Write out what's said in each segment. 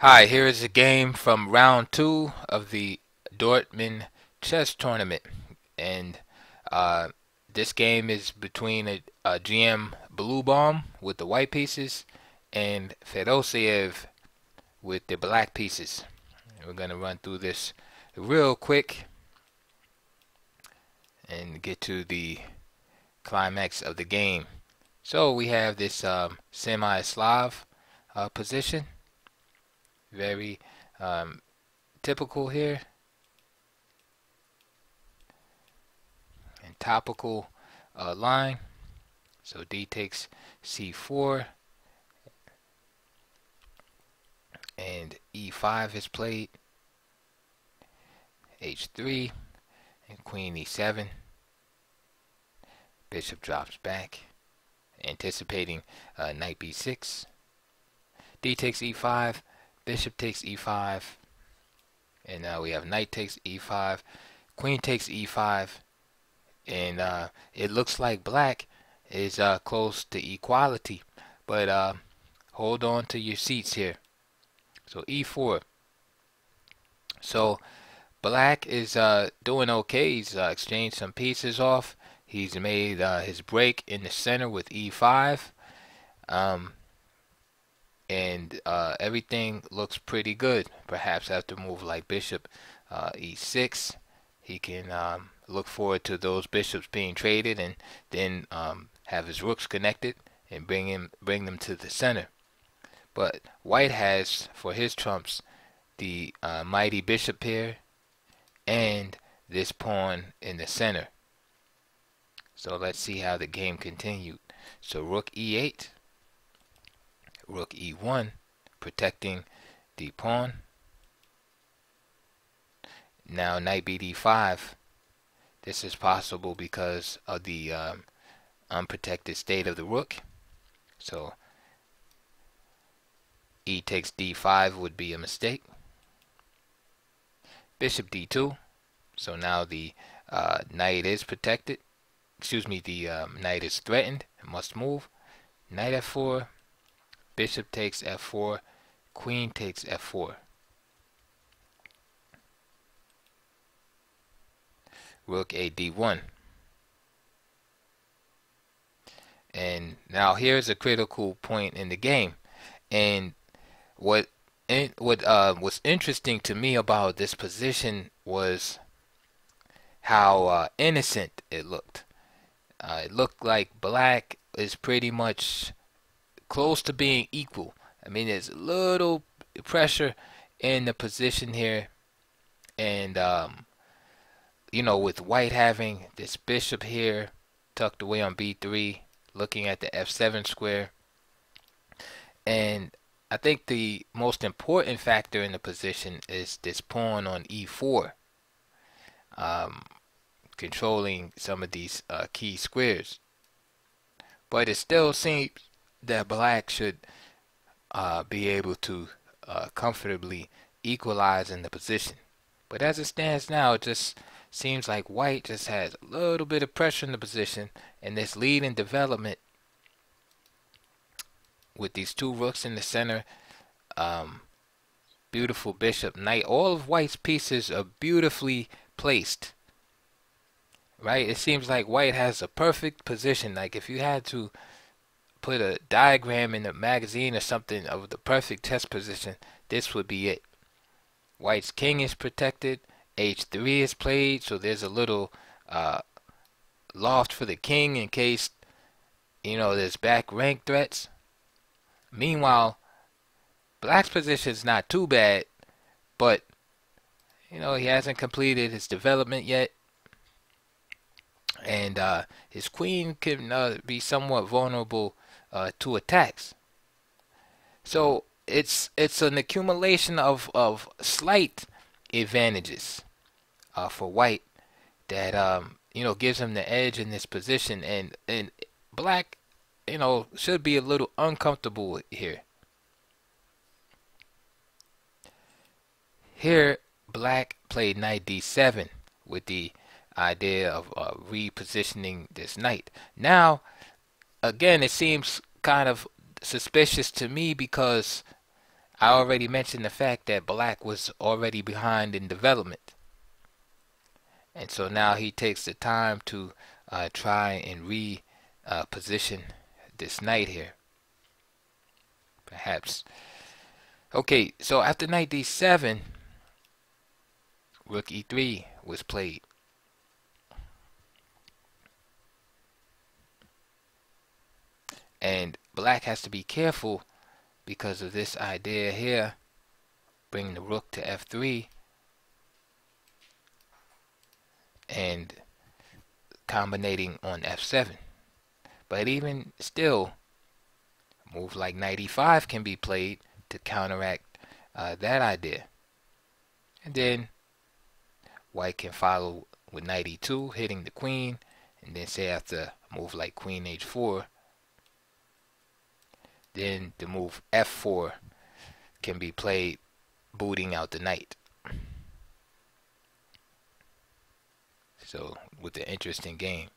Hi, here is a game from round two of the Dortmund chess tournament. And uh, this game is between a GM Bluebaum with the white pieces and Fedoseev with the black pieces. We're going to run through this real quick and get to the climax of the game. So we have this semi-Slav position, very typical here. And topical line. So D takes C4 and E5 is played. H3 and Queen E7. Bishop drops back, anticipating Knight B6. D takes E5. Bishop takes E5. And now we have Knight takes E5. Queen takes E5. And it looks like black is close to equality, but hold on to your seats here. So E4. So black is doing okay. He's exchanged some pieces off. He's made his break in the center with E5, and everything looks pretty good. Perhaps after a move like Bishop E6, he can look forward to those bishops being traded, and then have his rooks connected and bring them to the center. But white has for his trumps the mighty bishop here and this pawn in the center. So let's see how the game continued. So rook E8, rook E1, protecting the pawn. Now knight BD5. This is possible because of the unprotected state of the rook. So E takes D5 would be a mistake. Bishop D2. So now the knight is protected. Excuse me, the knight is threatened and must move. Knight F4. Bishop takes F4. Queen takes F4. Rook A D1. And now here's a critical point in the game. And what was interesting to me about this position was how innocent it looked. It looked like black is pretty much close to being equal. I mean, there's a little pressure in the position here, and you know, with white having this bishop here tucked away on B3, looking at the F7 square. And I think the most important factor in the position is this pawn on E4, controlling some of these key squares. But it still seems that black should be able to comfortably equalize in the position. But as it stands now, it just seems like white just has a little bit of pressure in the position, and this lead in development with these two rooks in the center, beautiful bishop, knight. All of white's pieces are beautifully placed, right? It seems like white has a perfect position. Like if you had to put a diagram in a magazine or something of the perfect chess position, this would be it. White's king is protected. H3 is played, so there's a little loft for the king in case, you know, there's back rank threats. Meanwhile, black's position is not too bad, but you know, he hasn't completed his development yet, and his queen can be somewhat vulnerable to attacks. So it's an accumulation of slight advantages for white that you know, gives him the edge in this position, and black, you know, should be a little uncomfortable here. Here black played knight D7 with the idea of repositioning this knight. Now again, it seems kind of suspicious to me because I already mentioned the fact that black was already behind in development. And so now he takes the time to try and reposition this knight here. Perhaps. Okay, so after knight d7, rook e3 was played. And black has to be careful because of this idea here. Bring the rook to f3 and combinating on f7. But even still, a move like knight e5 can be played to counteract that idea. And then white can follow with knight e2, hitting the queen, and then say after a move like queen h4, then the move f4 can be played, booting out the knight. So with an interesting game.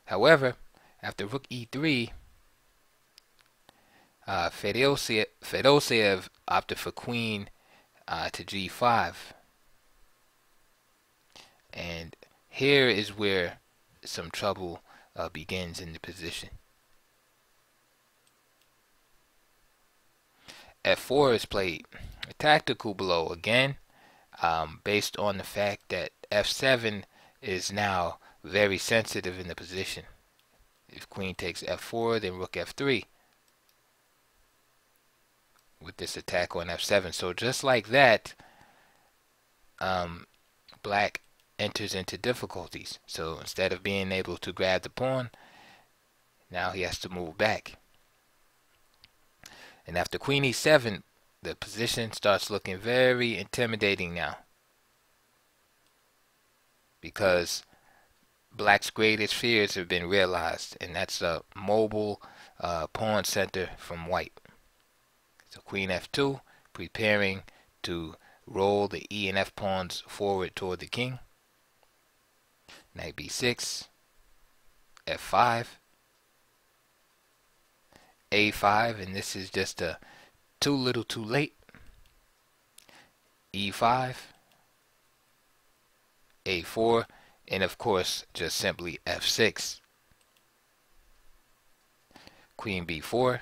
However, after rook e3, Fedoseev opted for queen to g5. And here is where some trouble begins in the position. f4 is played, a tactical blow again, based on the fact that f7 is now very sensitive in the position. If queen takes f4, then rook f3 with this attack on f7. So just like that, black enters into difficulties. So instead of being able to grab the pawn, now he has to move back. And after queen e7, the position starts looking very intimidating now, because black's greatest fears have been realized, and that's a mobile pawn center from white. So queen f2, preparing to roll the e and f pawns forward toward the king. Knight b6, f5, a5, and this is just a too little too late. e5, a4, and of course just simply f6. Queen b4,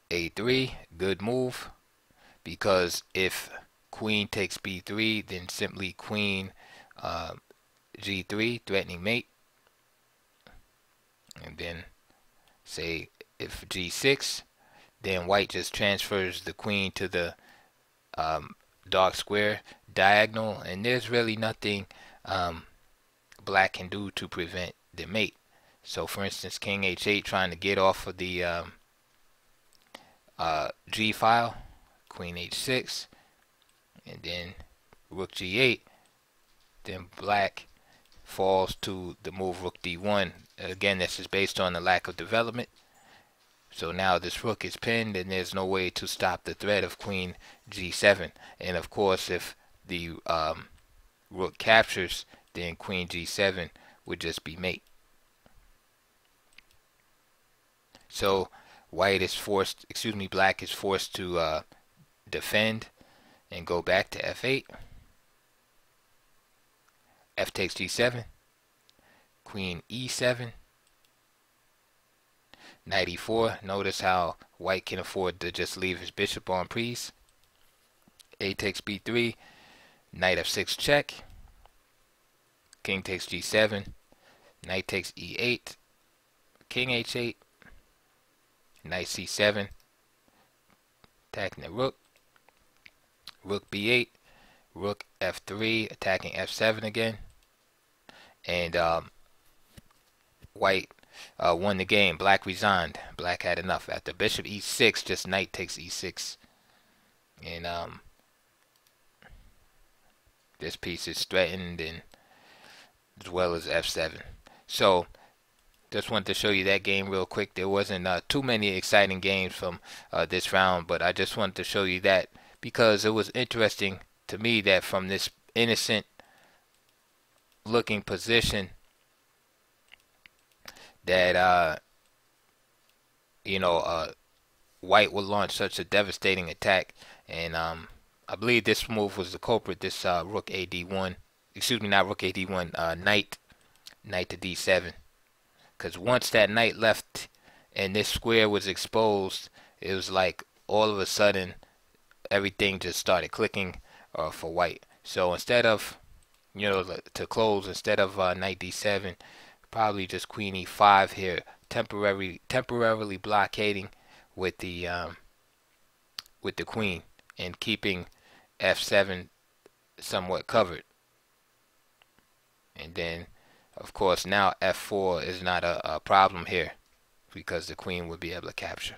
a3, good move, because if queen takes b3, then simply queen g3, threatening mate. And then say if g6, then white just transfers the queen to the dark square diagonal, and there's really nothing black can do to prevent the mate. So for instance, king h8 trying to get off of the g file, queen h6, and then rook g8, then black falls to the move rook d1. Again, this is based on the lack of development. So now this rook is pinned, and there's no way to stop the threat of queen g7. And of course, if the rook captures, then queen g7 would just be mate. So black is forced to defend and go back to f8. F takes g7, queen e7, knight e4. Notice how white can afford to just leave his bishop on prise. A takes b3, knight f6 check, king takes g7, knight takes e8, king h8, knight c7, attacking the rook, rook b8, rook f3, attacking f7 again, and white won the game. Black resigned. Black had enough. After bishop e6, just knight takes e6, and this piece is threatened, and as well as f7. So just wanted to show you that game real quick. There wasn't too many exciting games from this round, but I just wanted to show you that because it was interesting to me that from this innocent looking position that white would launch such a devastating attack. And I believe this move was the culprit. This rook a d1, excuse me, not rook a d1, knight to d7. Because once that knight left and this square was exposed, it was like all of a sudden everything just started clicking for white. So instead of, to close, instead of knight d7, probably just queen e5 here, temporarily blockading with the queen and keeping f7 somewhat covered. And then, of course, now f4 is not a problem here because the queen would be able to capture.